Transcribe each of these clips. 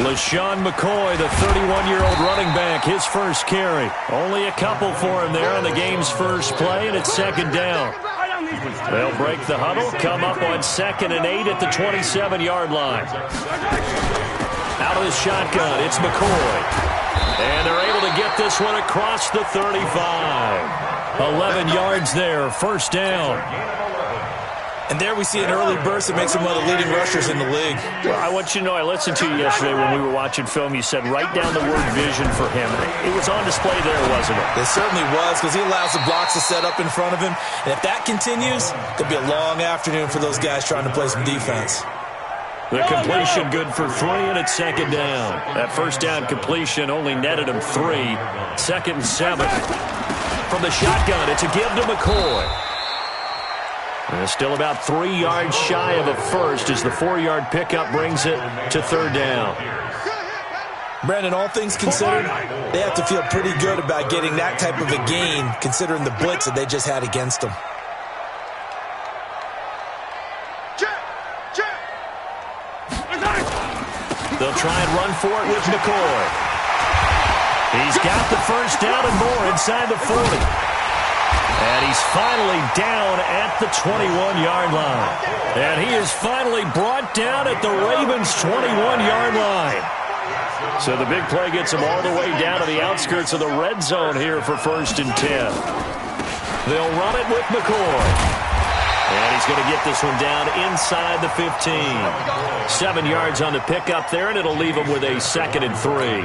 LaShawn McCoy, the 31-year-old running back, his first carry. Only a couple for him there on the game's first play, and it's second down. They'll break the huddle, come up on 2nd and 8 at the 27-yard line. Out of the shotgun, it's McCoy. And they're able to get this one across the 35. 11 yards there, first down. And there we see an early burst that makes him one of the leading rushers in the league. Well, I want you to know, I listened to you yesterday when we were watching film. You said write down the word vision for him. It was on display there, wasn't it? It certainly was, because he allows the blocks to set up in front of him. And if that continues, it could be a long afternoon for those guys trying to play some defense. The completion good for 3, and it's second down. That first down completion only netted him 3. 2nd and 7. From the shotgun, it's a give to McCoy. And still about 3 yards shy of a first as the 4-yard pickup brings it to third down. Brandon, all things considered, they have to feel pretty good about getting that type of a gain considering the blitz that they just had against them. They'll try and run for it with McCoy. He's got the first down and more inside the 40. And he's finally down at the 21-yard line. And he is finally brought down at the Ravens' 21-yard line. So the big play gets him all the way down to the outskirts of the red zone here for 1st and 10. They'll run it with McCoy. And he's going to get this one down inside the 15. 7 yards on the pickup there, and it'll leave him with a 2nd and 3.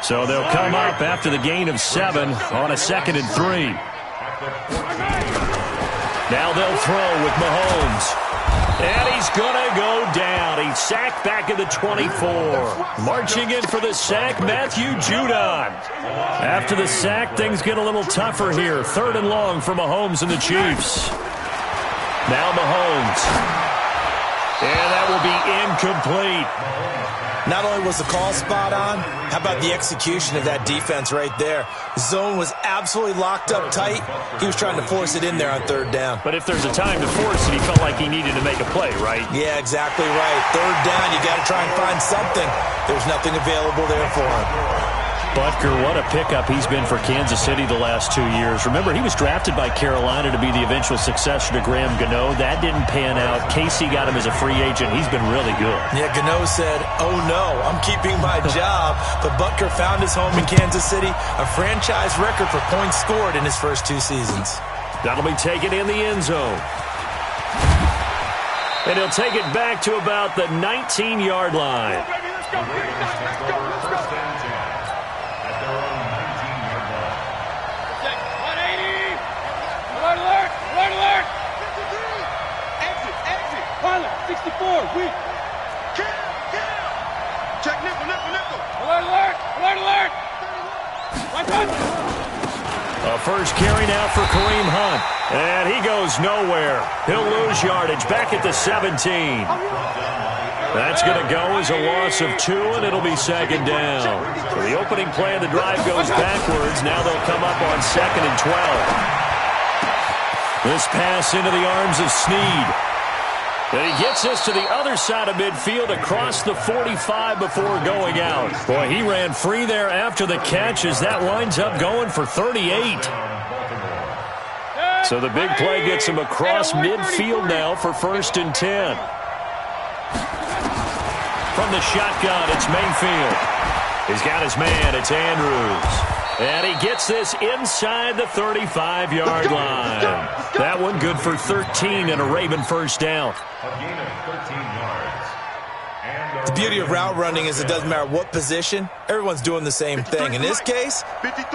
So they'll come up after the gain of 7 on a 2nd and 3. Now they'll throw with Mahomes. And he's going to go down. He's sacked back at the 24. Marching in for the sack, Matthew Judon. After the sack, things get a little tougher here. 3rd and long for Mahomes and the Chiefs. Now Mahomes. And that will be incomplete. Not only was the call spot on, how about the execution of that defense right there? The zone was absolutely locked up tight. He was trying to force it in there on 3rd down. But if there's a time to force it, he felt like he needed to make a play, right? Yeah, exactly right. 3rd down, you got to try and find something. There's nothing available there for him. Butker, what a pickup he's been for Kansas City the last 2 years. Remember, he was drafted by Carolina to be the eventual successor to Graham Gano. That didn't pan out. Casey got him as a free agent. He's been really good. Yeah, Gano said, oh no, I'm keeping my job. But Butker found his home in Kansas City, a franchise record for points scored in his first 2 seasons. That'll be taken in the end zone. And he'll take it back to about the 19-yard line. Weak. Check nickel. Alert. A first carry now for Kareem Hunt. And he goes nowhere. He'll lose yardage back at the 17. That's going to go as a loss of 2, and it'll be 2nd down. So the opening play of the drive goes backwards. Now they'll come up on 2nd and 12. This pass into the arms of Snead. And he gets us to the other side of midfield across the 45 before going out. Boy, he ran free there after the catch as that winds up going for 38. So the big play gets him across midfield now for 1st and 10. From the shotgun, it's Mayfield. He's got his man, it's Andrews. And he gets this inside the 35-yard line. That one good for 13 and a Raven first down. The beauty of route running is it doesn't matter what position, everyone's doing the same thing. In this case,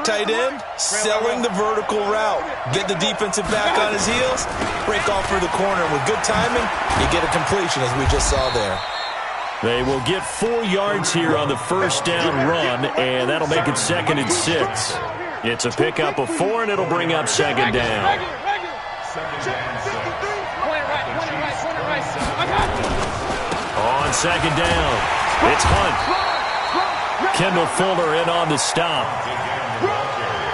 tight end, selling the vertical route. Get the defensive back on his heels, break off for the corner. With good timing, you get a completion as we just saw there. They will get 4 yards here on the first down run, and that'll make it 2nd and 6. It's a pickup of 4, and it'll bring up 2nd down. On 2nd down, it's Hunt. Kendall Fuller in on the stop.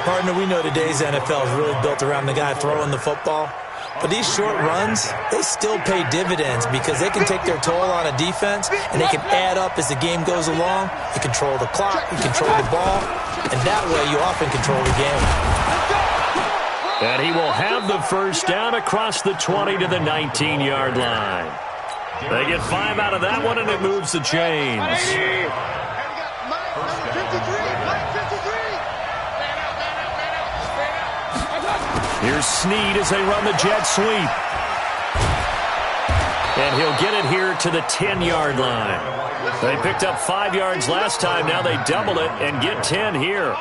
Partner, we know today's NFL is really built around the guy throwing the football. But these short runs, they still pay dividends because they can take their toll on a defense and they can add up as the game goes along. You control the clock, you control the ball, and that way you often control the game. And he will have the first down across the 20 to the 19-yard line. They get 5 out of that one, and it moves the chains. Here's Snead as they run the jet sweep. And he'll get it here to the 10-yard line. They picked up 5 yards last time. Now they double it and get 10 here.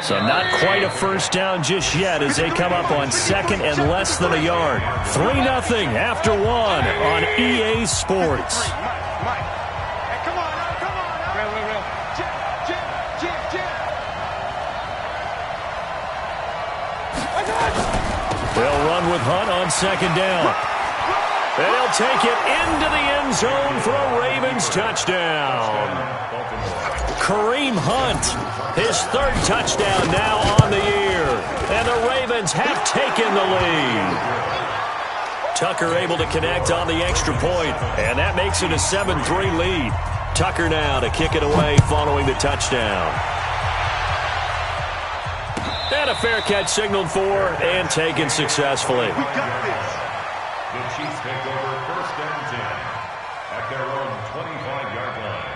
So not quite a first down just yet as they come up on second and less than a yard. 3-0 after 1 on EA Sports. They'll run with Hunt on second down. They'll take it into the end zone for a Ravens touchdown. Kareem Hunt, his 3rd touchdown now on the year. And the Ravens have taken the lead. Tucker able to connect on the extra point, and that makes it a 7-3 lead. Tucker now to kick it away following the touchdown. And a fair catch signaled for and taken successfully. We got this. The Chiefs take over first and 10 at their own 25-yard line.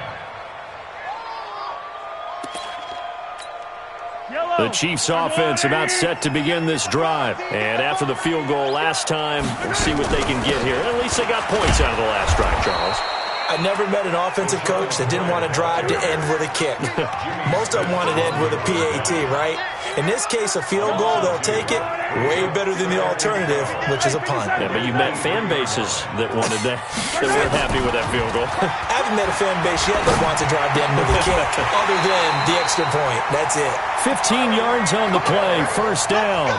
The Chiefs offense about set to begin this drive. And after the field goal last time, we'll see what they can get here. At least they got points out of the last drive, Charles. I never met an offensive coach that didn't want to drive to end with a kick. Most of them wanted to end with a PAT, right? In this case, a field goal, they'll take it. Way better than the alternative, which is a punt. Yeah, but you met fan bases that wanted that weren't happy with that field goal. I haven't met a fan base yet that wants to drive to end with a kick, other than the extra point. That's it. 15 yards on the play, first down.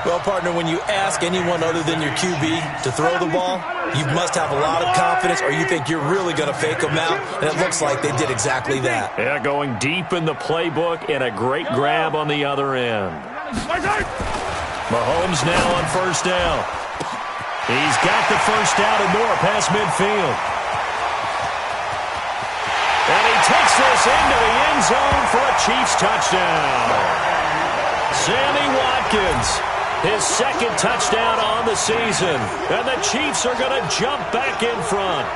Well, partner, when you ask anyone other than your QB to throw the ball, you must have a lot of confidence or you think you're really going to fake them out, and it looks like they did exactly that. Yeah, going deep in the playbook and a great grab on the other end. Mahomes now on first down. He's got the first down and more past midfield. And he takes this into the end zone for a Chiefs touchdown. Sammy Watkins. His 2nd touchdown on the season. And the Chiefs are going to jump back in front.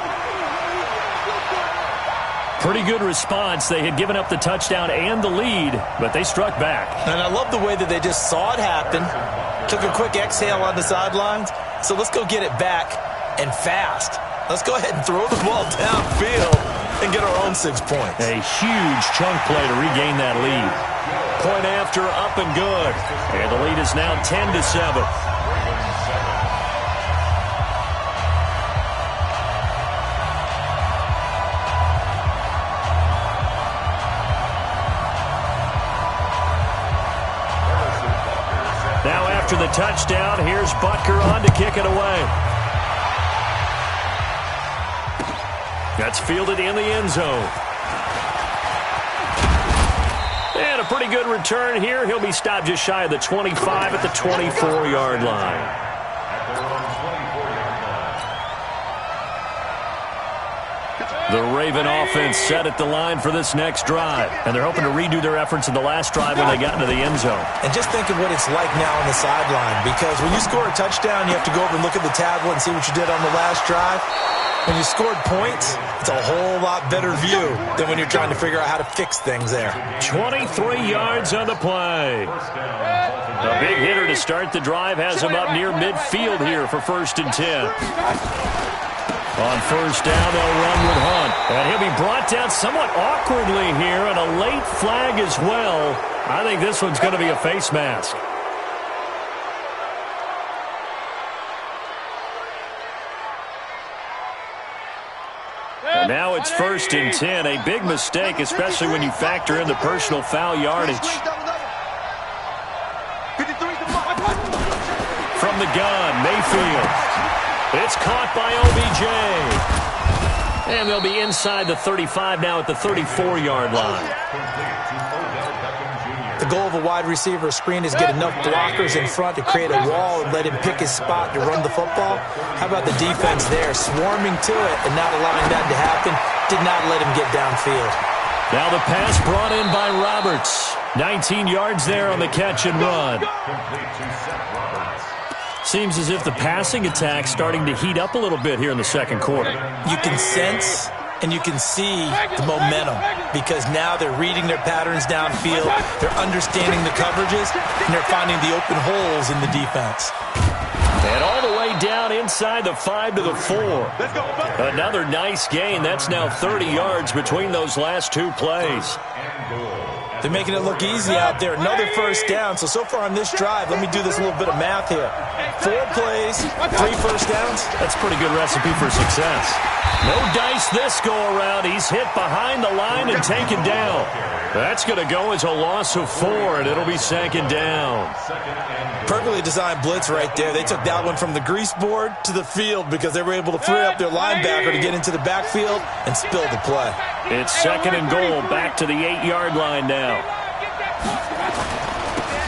Pretty good response. They had given up the touchdown and the lead, but they struck back. And I love the way that they just saw it happen, took a quick exhale on the sidelines. So let's go get it back and fast. Let's go ahead and throw the ball downfield and get our own 6 points. A huge chunk play to regain that lead. Point after, up and good. And the lead is now 10-7. Now after the touchdown, here's Butker on to kick it away. That's fielded in the end zone. And a pretty good return here. He'll be stopped just shy of the 25 at the 24-yard line. The Raven offense set at the line for this next drive. And they're hoping to redo their efforts in the last drive when they got into the end zone. And just think of what it's like now on the sideline. Because when you score a touchdown, you have to go over and look at the tablet and see what you did on the last drive. When you scored points, it's a whole lot better view than when you're trying to figure out how to fix things there. 23 yards on the play. A big hitter to start the drive has him up near midfield here for 1st and 10. On first down, they'll run with Hunt. And he'll be brought down somewhat awkwardly here, and a late flag as well. I think this one's going to be a face mask. And now it's 1st and 10. A big mistake, especially when you factor in the personal foul yardage. From the gun, Mayfield. It's caught by OBJ. And they'll be inside the 35 now at the 34-yard line. The goal of a wide receiver screen is get enough blockers in front to create a wall and let him pick his spot to run the football. How about the defense there, swarming to it and not allowing that to happen? Did not let him get downfield. Now the pass brought in by Roberts. 19 yards there on the catch and run. Seems as if the passing attack's starting to heat up a little bit here in the second quarter. You can sense and you can see the momentum because now they're reading their patterns downfield, they're understanding the coverages, and they're finding the open holes in the defense. And all the way down inside the 5 to the 4. Another nice gain. That's now 30 yards between those last two plays. They're making it look easy out there. Another first down. So far on this drive, let me do this little bit of math here. 4 plays, 3 first downs. That's a pretty good recipe for success. No dice this go-around. He's hit behind the line and taken down. That's going to go as a loss of 4, and it'll be second down. Perfectly designed blitz right there. They took that one from the grease board to the field because they were able to free up their linebacker to get into the backfield and spill the play. It's second and goal, back to the 8-yard line now.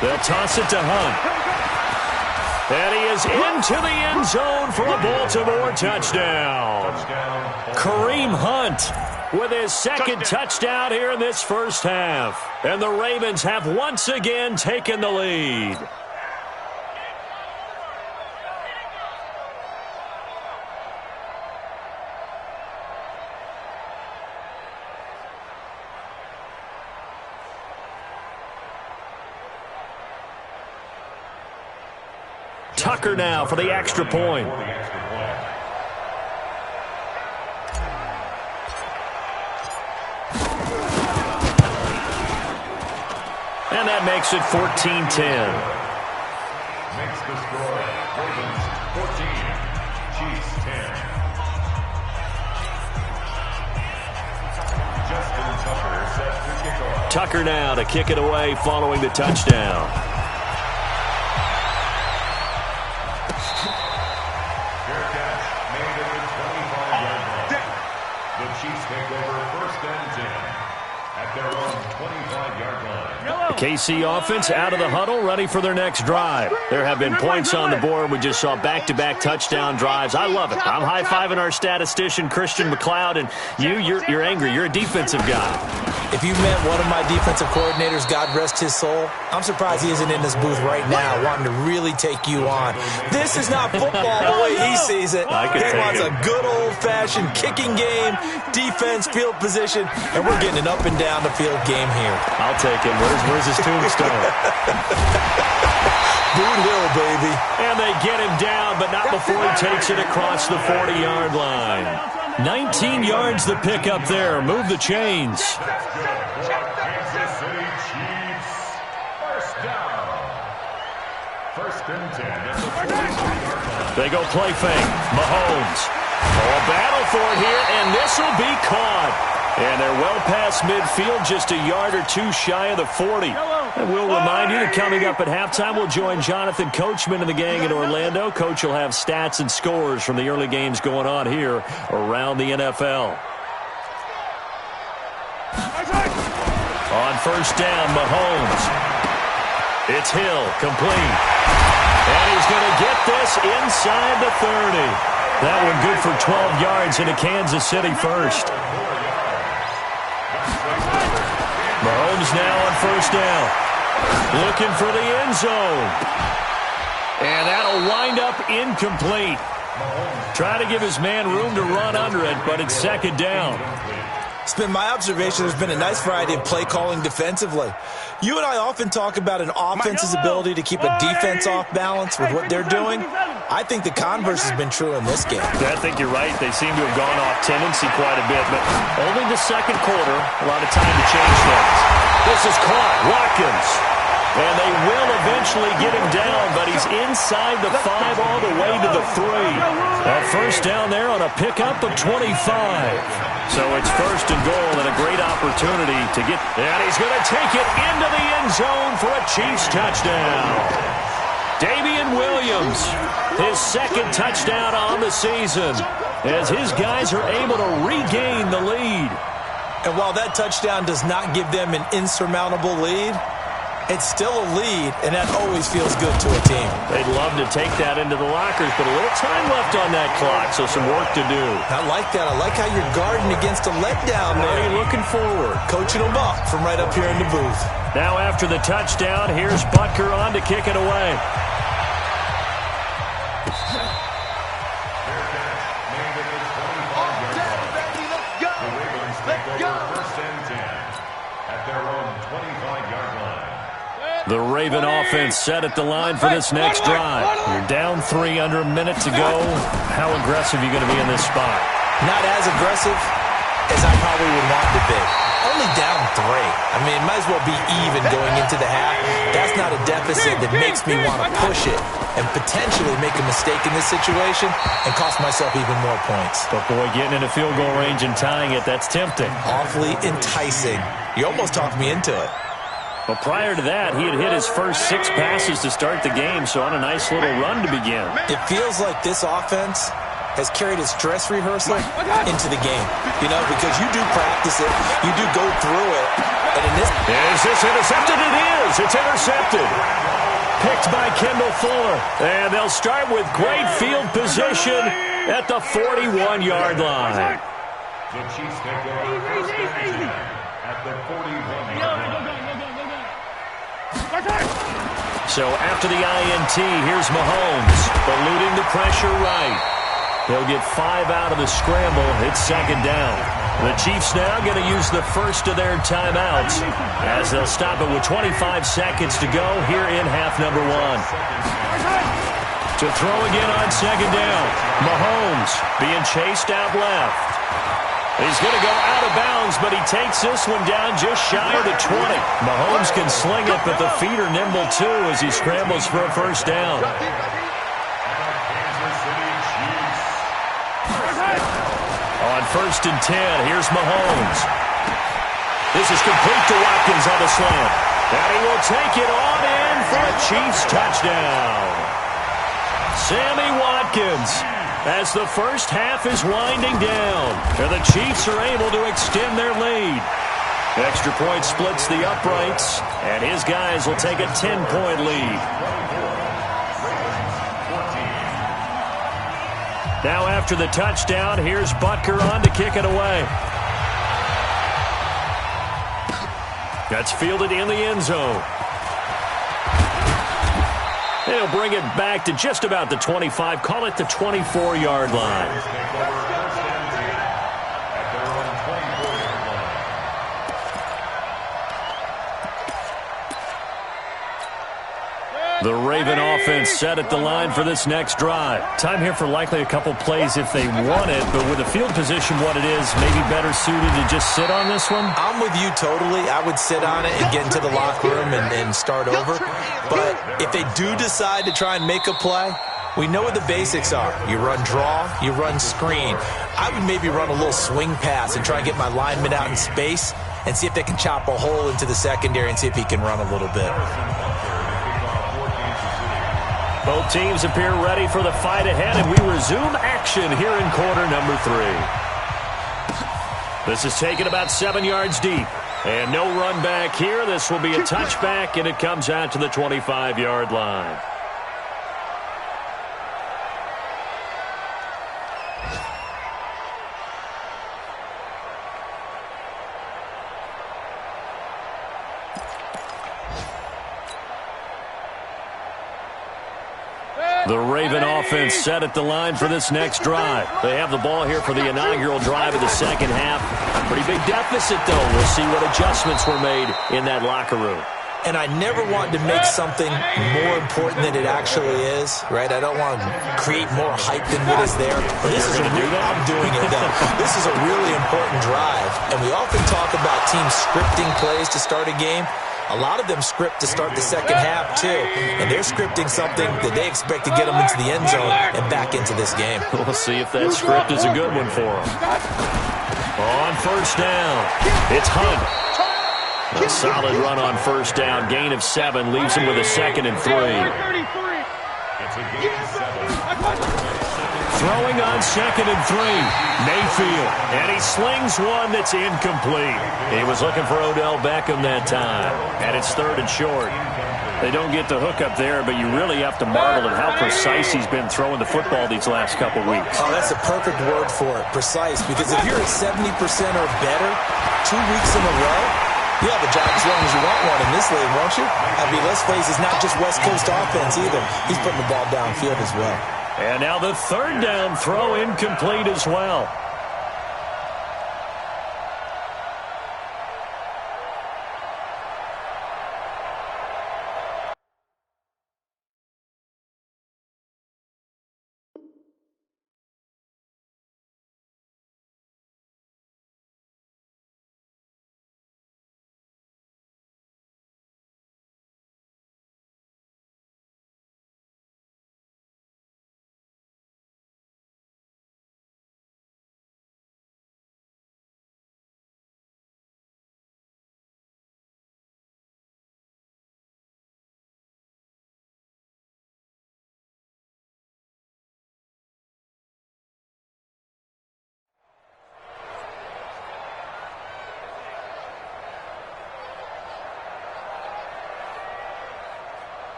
They'll toss it to Hunt. And he is into the end zone for a Baltimore touchdown. Kareem Hunt with his second touchdown here in this first half. And the Ravens have once again taken the lead. Tucker now for the extra point. And that makes it 14-10. Makes the score Ravens 14, Chiefs 10. Justin Tucker set to kick off. Tucker now to kick it away following the touchdown. KC offense out of the huddle, ready for their next drive. There have been points on the board. We just saw back-to-back touchdown drives. I love it. I'm high-fiving our statistician, Christian McLeod, and you're angry. You're a defensive guy. If you met one of my defensive coordinators, God rest his soul, I'm surprised he isn't in this booth right now wanting to really take you on. This is not football the way he sees it. He wants a good old-fashioned kicking game, defense, field position, and we're getting an up-and-down-the-field game here. I'll take him. Where's his tombstone? Boot Hill, baby. And they get him down, but not before he takes it across the 40-yard line. 19 yards the pick up there. Move the chains. Kansas City Chiefs. First down. First and 10 at the 43-yard line. They go play fake. Mahomes. A battle for it here, and this will be caught. And they're well past midfield, just a yard or two shy of the 40. And we'll remind you that coming up at halftime, we'll join Jonathan Coachman and the gang in Orlando. Coach will have stats and scores from the early games going on here around the NFL. On first down, Mahomes. It's Hill, complete. And he's going to get this inside the 30. That one good for 12 yards into Kansas City first. Mahomes now on first down. Looking for the end zone. And that'll wind up incomplete. Try to give his man room to run under it, but it's second down. It's been my observation there's been a nice variety of play calling defensively. You and I often talk about an offense's ability to keep a defense off balance with what they're doing. I think the converse has been true in this game. I think you're right. They seem to have gone off tendency quite a bit, but only the second quarter, a lot of time to change things. This is caught. Watkins. And they will eventually get him down, but he's inside the 5 all the way to the 3. A first down there on a pickup of 25. So it's first and goal and a great opportunity to get. And he's going to take it into the end zone for a Chiefs touchdown. Damian Williams, his second touchdown on the season, as his guys are able to regain the lead. And while that touchdown does not give them an insurmountable lead, It's still a lead, and that always feels good to a team. They'd love to take that into the lockers, but a little time left on that clock, so some work to do. I like that. I like how you're guarding against a letdown there. How are you looking forward? Coaching them up from right up here in the booth. Now after the touchdown, here's Butker on to kick it away. The Raven offense set at the line for this next drive. You're down 3 under a minute to go. How aggressive are you going to be in this spot? Not as aggressive as I probably would want to be. Only down 3. I mean, it might as well be even going into the half. That's not a deficit that makes me want to push it and potentially make a mistake in this situation and cost myself even more points. But boy, getting into field goal range and tying it, that's tempting. Awfully enticing. You almost talked me into it. But prior to that, he had hit his first 6 passes to start the game, so on a nice little run to begin. It feels like this offense has carried its dress rehearsal into the game. You know, because you do practice it, you do go through it, and in this... Is this intercepted? It is! It's intercepted! Picked by Kendall Fuller. And they'll start with great field position at the 41-yard line. The Chiefs take over first and 10 at the 41-yard line. So after the INT, here's Mahomes, eluding the pressure right. They'll get 5 out of the scramble. It's second down. The Chiefs now going to use the first of their timeouts as they'll stop it with 25 seconds to go here in half number 1. To throw again on second down. Mahomes being chased out left. He's going to go out of bounds, but he takes this one down just shy of the 20. Mahomes can sling it, but the feet are nimble too as he scrambles for a first down. On first and 10, here's Mahomes. This is complete to Watkins on the slant. And he will take it on in for a Chiefs touchdown. Sammy Watkins, as the first half is winding down, and the Chiefs are able to extend their lead. Extra point splits the uprights, and his guys will take a 10-point lead. Now after the touchdown, here's Butker on to kick it away. That's fielded in the end zone. They'll bring it back to just about the 25, call it the 24-yard line. The Raven offense set at the line for this next drive. Time here for likely a couple plays if they want it, but with the field position what it is, maybe better suited to just sit on this one? I'm with you totally. I would sit on it and get into the locker room and start over. But if they do decide to try and make a play, we know what the basics are. You run draw, you run screen. I would maybe run a little swing pass and try and get my lineman out in space and see if they can chop a hole into the secondary and see if he can run a little bit. Both teams appear ready for the fight ahead, and we resume action here in quarter number 3. This is taken about 7 yards deep. And no run back here. This will be a touchback, and it comes out to the 25-yard line. The Raven offense set at the line for this next drive. They have the ball here for the inaugural drive of the second half. Pretty big deficit, though. We'll see what adjustments were made in that locker room. And I never wanted to make something more important than it actually is, right? I don't want to create more hype than what is there. But this is I'm doing it, though. This is a really important drive. And we often talk about teams scripting plays to start a game. A lot of them script to start the second half, too. And they're scripting something that they expect to get them into the end zone and back into this game. We'll see if that script is a good one for them. On first down, it's Hunt. A solid run on first down. Gain of 7 leaves him with a 2nd and 3. It's a gain of 7. Throwing on 2nd and 3. Mayfield. And he slings one that's incomplete. He was looking for Odell Beckham that time. And it's 3rd and short. They don't get the hook up there, but you really have to marvel at how precise he's been throwing the football these last couple weeks. Oh, that's a perfect word for it, precise. Because if you're at 70% or better 2 weeks in a row, you have a job as long as you want one in this league, won't you? I mean, let's face it, it's not just West Coast offense either. He's putting the ball downfield as well. And now the 3rd down throw incomplete as well.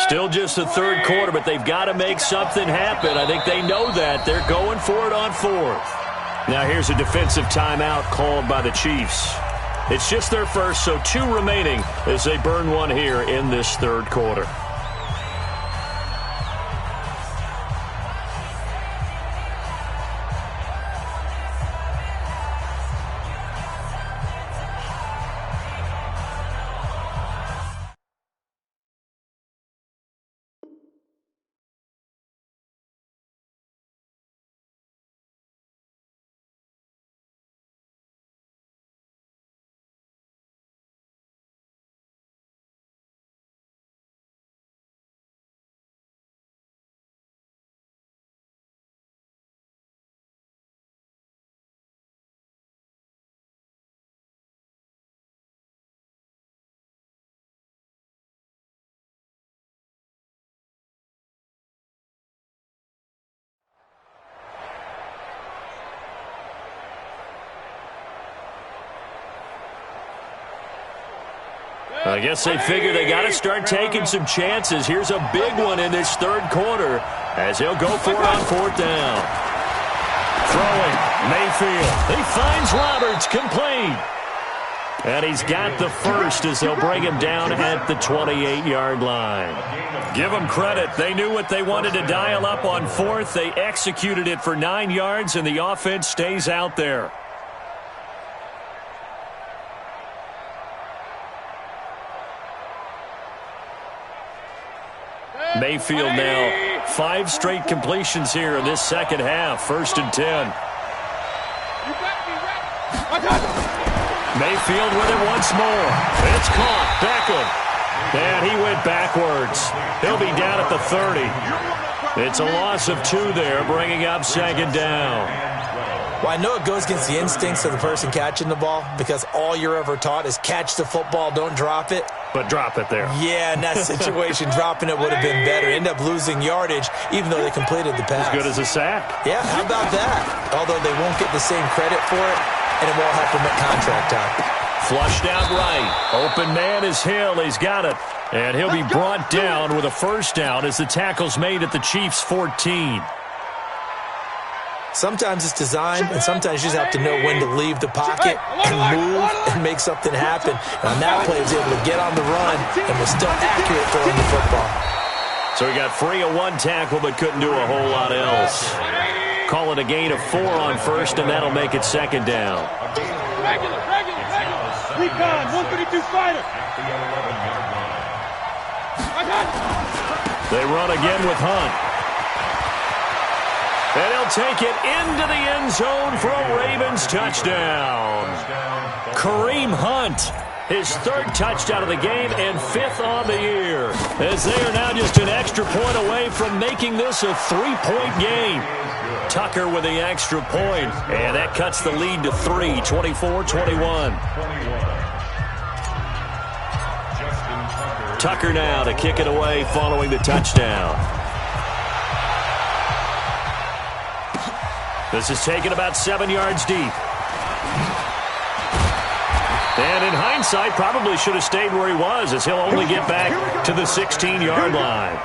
Still just the 3rd quarter, but they've got to make something happen. I think they know that. They're going for it on 4th. Now here's a defensive timeout called by the Chiefs. It's just their first, so 2 remaining as they burn one here in this 3rd quarter. I guess they figure they got to start taking some chances. Here's a big one in this 3rd quarter as he'll go for it on 4th down. Throwing, Mayfield. He finds Roberts, complete. And he's got the first as they'll bring him down at the 28-yard line. Give them credit. They knew what they wanted to dial up on 4th. They executed it for 9 yards, and the offense stays out there. Mayfield now 5 straight completions here in this 2nd half. 1st and 10. Mayfield with it once more. It's caught. Beckham. And he went backwards. He'll be down at the 30. It's a loss of 2 there, bringing up 2nd down. Well, I know it goes against the instincts of the person catching the ball because all you're ever taught is catch the football, don't drop it. But drop it there. Yeah, in that situation, dropping it would have been better. End up losing yardage, even though they completed the pass. As good as a sack. Yeah, how about that? Although they won't get the same credit for it, and it won't have to make contract time. Flushed out right. Open man is Hill. He's got it. And he'll be brought down with a 1st down as the tackle's made at the Chiefs' 14. Sometimes it's designed, and sometimes you just have to know when to leave the pocket and move and make something happen. And on that play, he was able to get on the run and was still accurate throwing the football. So he got free of 1 tackle but couldn't do a whole lot else. Call it a gain of 4 on 1st, and that'll make it 2nd down. Regular. Recon, 132 fighter. They run again with Hunt. And he'll take it into the end zone for a Ravens touchdown. Kareem Hunt, his 3rd touchdown of the game and 5th on the year, as they are now just an extra point away from making this a 3-point game. Tucker with the extra point, and that cuts the lead to 3, 24-21. Tucker now to kick it away following the touchdown. This is taken about 7 yards deep. And in hindsight, probably should have stayed where he was, as he'll only get back to the 16-yard line.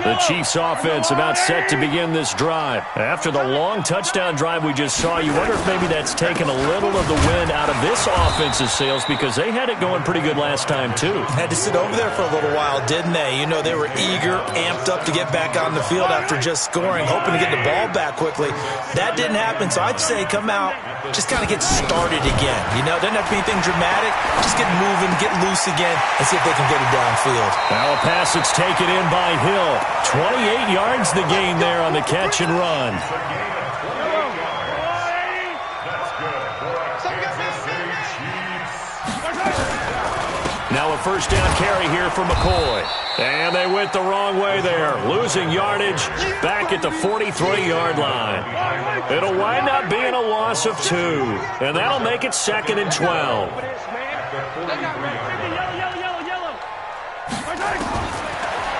The Chiefs offense about set to begin this drive. After the long touchdown drive we just saw, you wonder if maybe that's taken a little of the wind out of this offense's sails, because they had it going pretty good last time too. Had to sit over there for a little while, didn't they? You know, they were eager, amped up to get back on the field after just scoring, hoping to get the ball back quickly. That didn't happen, so I'd say come out, just kind of get started again. You know, doesn't have to be anything dramatic. Just get moving, get loose again, and see if they can get it downfield. Now a pass that's taken in by Hill. 28 yards the gain there on the catch and run. Now a first down carry here for McCoy. And they went the wrong way there, losing yardage back at the 43-yard line. It'll wind up being a loss of 2, and that'll make it 2nd and 12.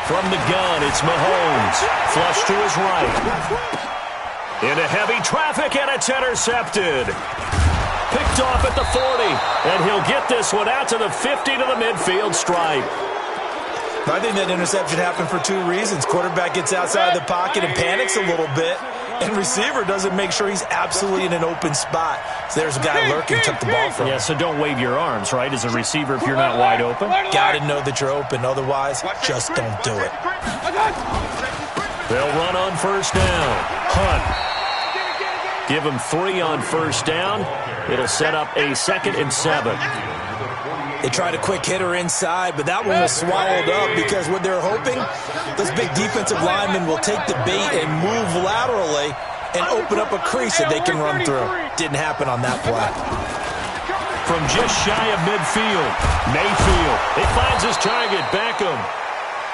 From the gun, it's Mahomes. Flush to his right. Into heavy traffic, and it's intercepted. Picked off at the 40, and he'll get this one out to the 50 to the midfield stripe. I think that interception happened for 2 reasons. Quarterback gets outside the pocket and panics a little bit, and receiver doesn't make sure he's absolutely in an open spot. So there's a guy lurking, took the ball from him. Yeah, so don't wave your arms, right, as a receiver if you're not wide open? Got to know that you're open. Otherwise, just don't do it. They'll run on first down. Hunt. Give him 3 on first down. It'll set up a 2nd and 7. They tried a quick hitter inside, but that one was swallowed up because what they're hoping, those big defensive linemen will take the bait and move laterally and open up a crease that they can run through. Didn't happen on that play. From just shy of midfield, Mayfield. It finds his target, Beckham.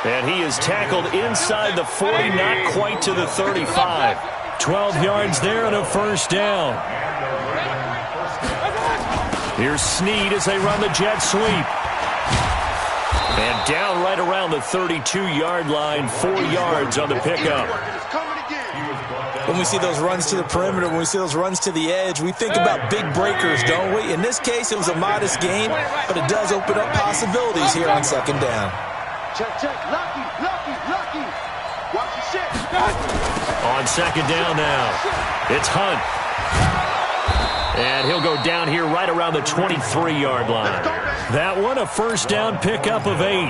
And he is tackled inside the 40, not quite to the 35. 12 yards there and a first down. Here's Snead as they run the jet sweep. And down right around the 32-yard line, 4 yards on the pickup. When we see those runs to the perimeter, when we see those runs to the edge, we think about big breakers, don't we? In this case, it was a modest gain, but it does open up possibilities here on 2nd down. Check, check. Lucky. Watch your shit. On 2nd down now, it's Hunt. And he'll go down here right around the 23-yard line. That one, a first down pickup of 8.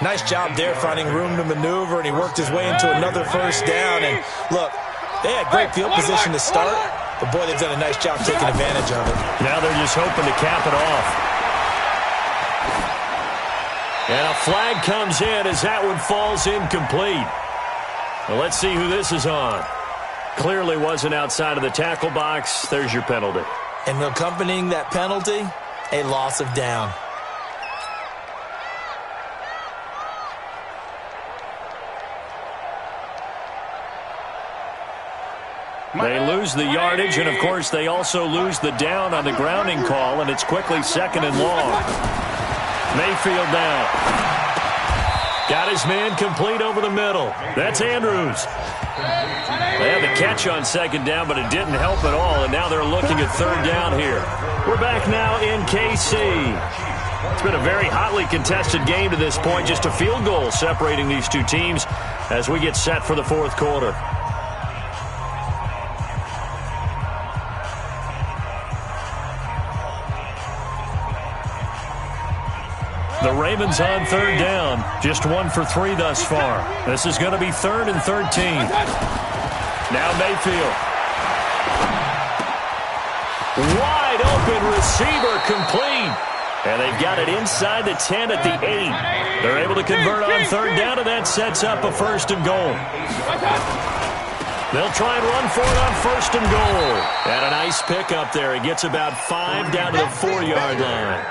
Nice job there finding room to maneuver, and he worked his way into another first down. And look, they had great field position to start, but boy, they've done a nice job taking advantage of it. Now they're just hoping to cap it off. And a flag comes in as that one falls incomplete. Well, let's see who this is on. Clearly wasn't outside of the tackle box. There's your penalty. And accompanying that penalty, a loss of down. They lose the yardage, and of course they also lose the down on the grounding call, and it's quickly 2nd and long. Mayfield now. Got his man complete over the middle. That's Andrews. They had the catch on 2nd down, but it didn't help at all, and now they're looking at 3rd down here. We're back now in KC. It's been a very hotly contested game to this point, just a field goal separating these two teams as we get set for the 4th quarter. The Ravens on 3rd down. Just 1 for 3 thus far. This is going to be 3rd and 13. Now Mayfield. Wide open receiver complete. And they've got it inside the 10 at the 8. They're able to convert on 3rd down, and that sets up a 1st and goal. They'll try and run for it on 1st and goal. And a nice pickup there. He gets about 5 down to the 4-yard line.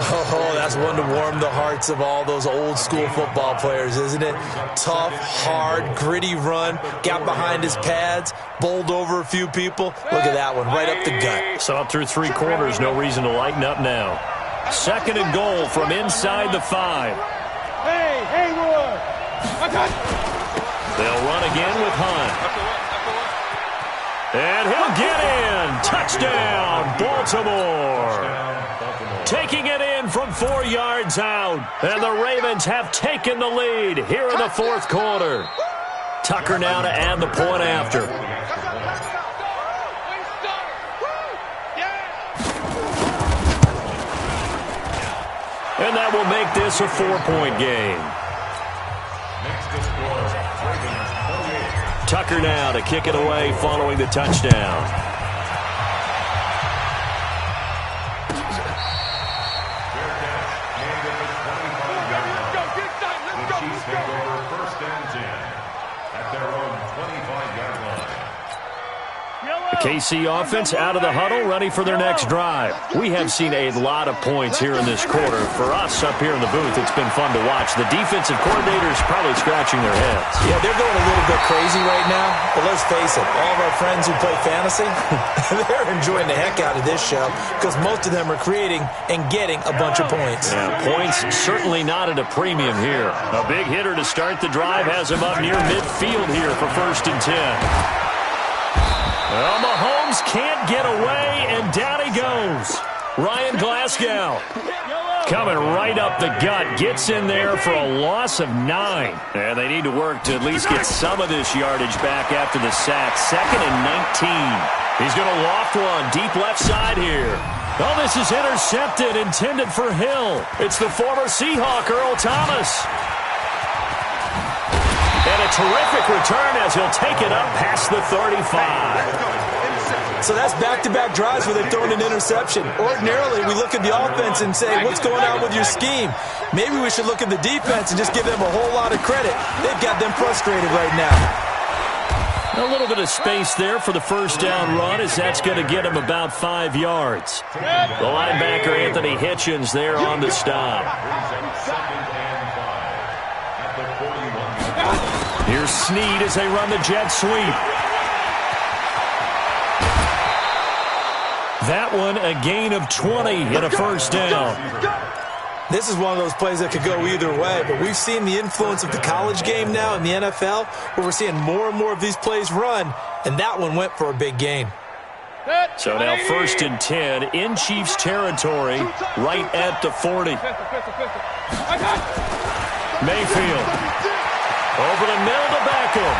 Oh, that's one to warm the hearts of all those old-school football players, isn't it? Tough, hard, gritty run, got behind his pads, bowled over a few people. Look at that one, right up the gut. So up through 3 quarters, no reason to lighten up now. Second and goal from inside the 5. Hey, Haywood! They'll run again with Hunt. And he'll get in. Touchdown, Baltimore. Taking it in from 4 yards out. And the Ravens have taken the lead here in the fourth quarter. Tucker now to add the point after. And that will make this a 4-point game. Tucker now to kick it away following the touchdown. The Chiefs take over first and 10 at their own 25-yard line. The KC offense out of the huddle, ready for their next drive. We have seen a lot of points here in this quarter. For us up here in the booth, it's been fun to watch. The defensive coordinators probably scratching their heads. Yeah, they're going a little bit crazy right now. But let's face it, all of our friends who play fantasy, they're enjoying the heck out of this show because most of them are creating and getting a bunch of points. Yeah, points certainly not at a premium here. A big hitter to start the drive has him up near midfield here for first and 10. Well, Mahomes can't get away, and down he goes. Ryan Glasgow coming right up the gut. Gets in there for a loss of 9. And they need to work to at least get some of this yardage back after the sack. Second and 19. He's going to loft one deep left side here. Oh, this is intercepted, intended for Hill. It's the former Seahawk, Earl Thomas. And a terrific return as he'll take it up past the 35. So that's back-to-back drives where they're throwing an interception. Ordinarily, we look at the offense and say, what's going on with your scheme? Maybe we should look at the defense and just give them a whole lot of credit. They've got them frustrated right now. A little bit of space there for the first down run as that's going to get him about 5 yards. The linebacker, Anthony Hitchens, there on the stop. Here's Snead as they run the jet sweep. That one a gain of 20 and a first down. This is one of those plays that could go either way, but we've seen the influence of the college game now in the NFL, where we're seeing more and more of these plays run, and that one went for a big gain. So now first and 10 in Chiefs territory, right at the 40. Mayfield. Over the middle to Beckham.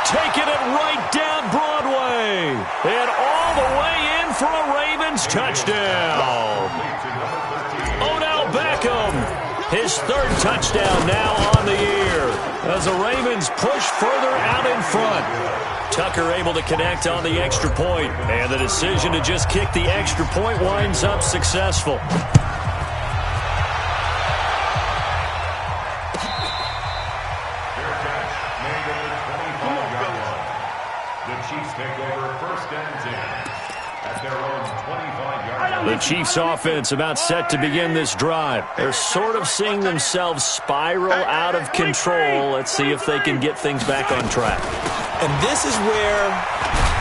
Taking it right down Broadway. And all the way in for a Ravens touchdown. Odell Beckham. His third touchdown now on the year. As the Ravens push further out in front. Tucker able to connect on the extra point. And the decision to just kick the extra point winds up successful. The Chiefs offense about set to begin this drive. They're sort of seeing themselves spiral out of control. Let's see if they can get things back on track. And this is where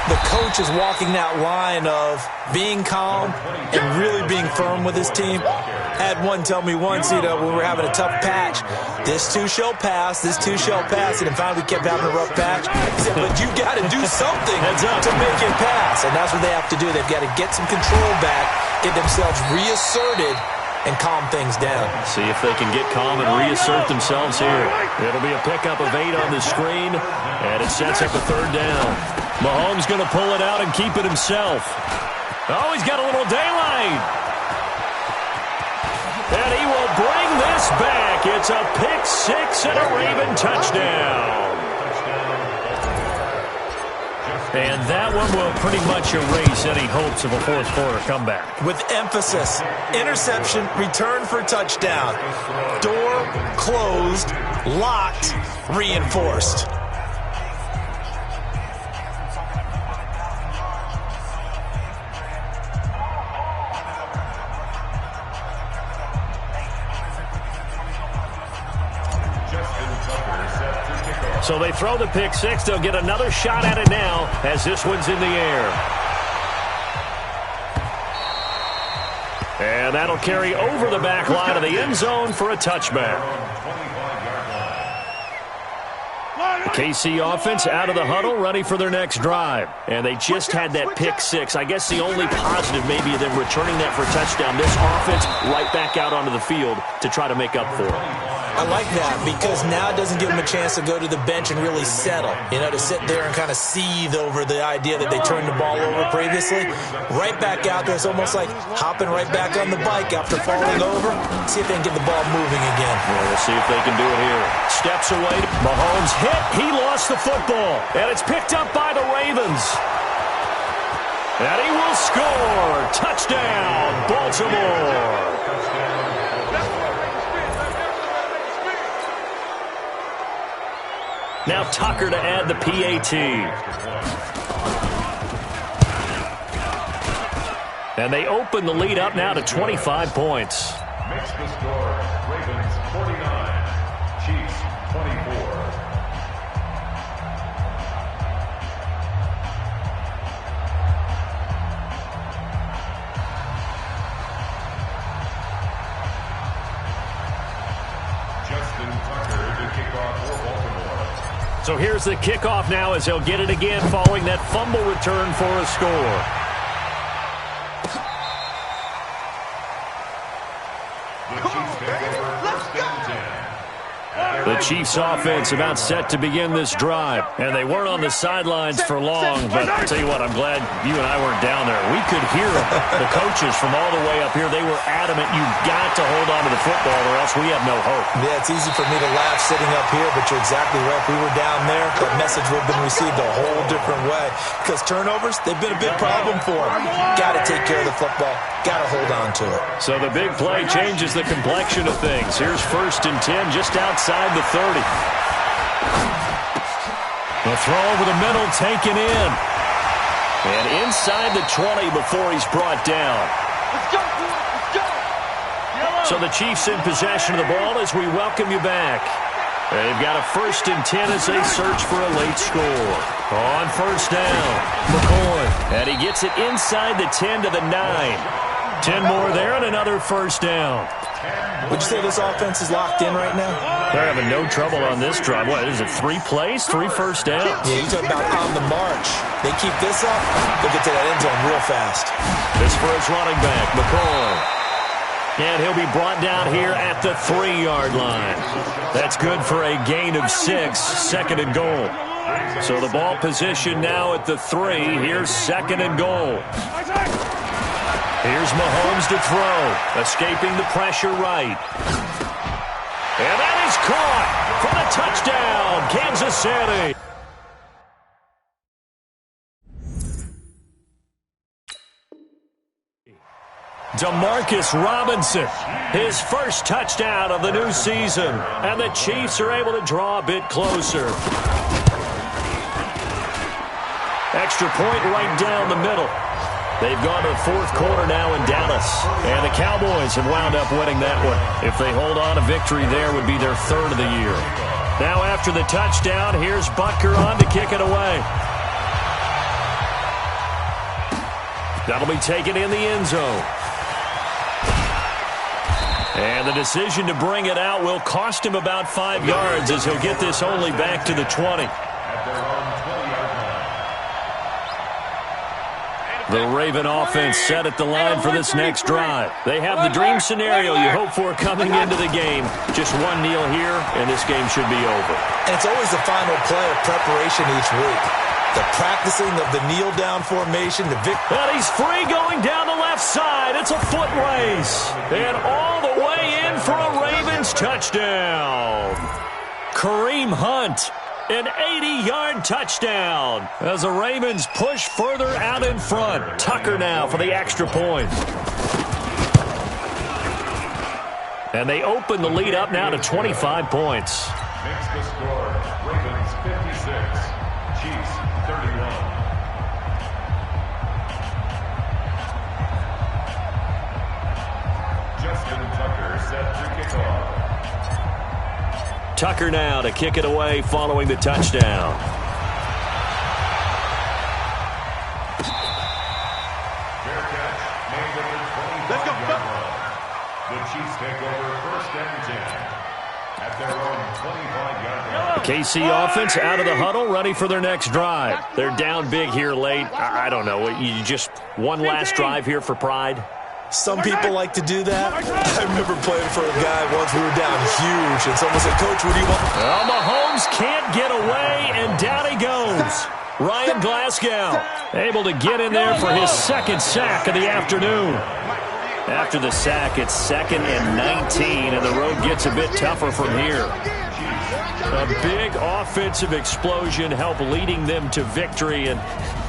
the coach is walking that line of being calm and really being firm with his team. I had one tell me once, when we were having a tough patch, this too shall pass, this too shall pass, and finally we kept having a rough patch. He said, but you got to do something to make it pass, and that's what they have to do. They've got to get some control back, get themselves reasserted, and calm things down. See if they can get calm and reassert themselves here. It'll be a pickup of 8 on the screen, and it sets up a third down. Mahomes going to pull it out and keep it himself. Oh, he's got a little daylight. And he will bring this back. It's a pick 6 and a Raven touchdown. And that one will pretty much erase any hopes of a fourth quarter comeback. With emphasis, interception, return for touchdown. Door closed, locked, reinforced. So they throw the pick 6. They'll get another shot at it now as this one's in the air. And that'll carry over the back line of the end zone for a touchback. The KC offense out of the huddle, ready for their next drive. And they just had that pick six. I guess the only positive maybe them returning that for a touchdown. This offense right back out onto the field to try to make up for it. I like that because now it doesn't give them a chance to go to the bench and really settle. You know, to sit there and kind of seethe over the idea that they turned the ball over previously. Right back out there. It's almost like hopping right back on the bike after falling over. See if they can get the ball moving again. Well, we'll see if they can do it here. Steps away. Mahomes hit. He lost the football. And it's picked up by the Ravens. And he will score. Touchdown, Baltimore. Now Tucker to add the PAT. And they open the lead up now to 25 points. Makes the score Ravens 49, Chiefs 24. Justin Tucker to kick off for Baltimore. So here's the kickoff now as he'll get it again following that fumble return for a score. The Chiefs offense about set to begin this drive. And they weren't on the sidelines for long, but I'll tell you what, I'm glad you and I weren't down there. We could hear the coaches from all the way up here. They were adamant, you've got to hold on to the football or else we have no hope. Yeah, it's easy for me to laugh sitting up here, but you're exactly right. If we were down there, that message would have been received a whole different way. Because turnovers, they've been a big problem for them. Got to take care of the football. Got to hold on to it. So the big play changes the complexion of things. Here's 1st and 10 just outside the 30. The throw over the middle taken in. And inside the 20 before he's brought down. Let's go, let's go. So the Chiefs in possession of the ball as we welcome you back. They've got a 1st and 10 as they search for a late score. On 1st down, McCoy. And he gets it inside the 10 to the 9. 10 more there and another 1st down. Would you say this offense is locked in right now? They're having no trouble on this drive. What, is it 3 plays, 3 first downs? Yeah, you talk about on the march. They keep this up, they'll get to that end zone real fast. This for his running back, McCoy. And he'll be brought down here at the 3-yard line. That's good for a gain of 6, 2nd and goal. So the ball position now at the 3. Here's 2nd and goal. Here's Mahomes to throw. Escaping the pressure right. And that is caught for the touchdown, Kansas City. Demarcus Robinson, his first touchdown of the new season. And the Chiefs are able to draw a bit closer. Extra point right down the middle. They've gone to the 4th quarter now in Dallas. And the Cowboys have wound up winning that one. If they hold on, a victory there would be their 3rd of the year. Now after the touchdown, here's Butker on to kick it away. That'll be taken in the end zone. And the decision to bring it out will cost him about 5 yards as he'll get this only back to the 20. The Raven offense set at the line for this next drive. They have the dream scenario you hope for coming into the game. Just one kneel here, and this game should be over. And it's always the final play of preparation each week. The practicing of the kneel-down formation. And he's free going down the left side. It's a foot race. And all the way in for a Ravens touchdown. Kareem Hunt. An 80-yard touchdown as the Ravens push further out in front. Tucker now for the extra point. And they open the lead up now to 25 points. Makes the score Ravens 56, Chiefs 31. Justin Tucker set to kick off. Tucker now to kick it away following the touchdown. Fair catch made at the 25-yard line. at their own 25-yard line. The KC offense out of the huddle, ready for their next drive. They're down big here late. I don't know. You just one last drive here for pride? Some people like to do that. I remember playing for a guy once. We were down huge, and someone said, "Coach, what do you want?" Well, Mahomes can't get away, and down he goes. Ryan Glasgow able to get in there for his second sack of the afternoon. After the sack, it's 2nd and 19, and the road gets a bit tougher from here. A big offensive explosion helped leading them to victory, and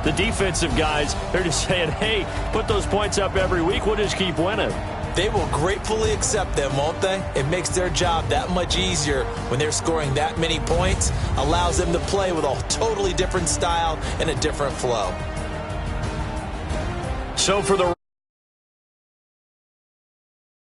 the defensive guys, they're just saying, hey, put those points up every week, we'll just keep winning. They will gratefully accept them, won't they? It makes their job that much easier when they're scoring that many points, allows them to play with a totally different style and a different flow. So for the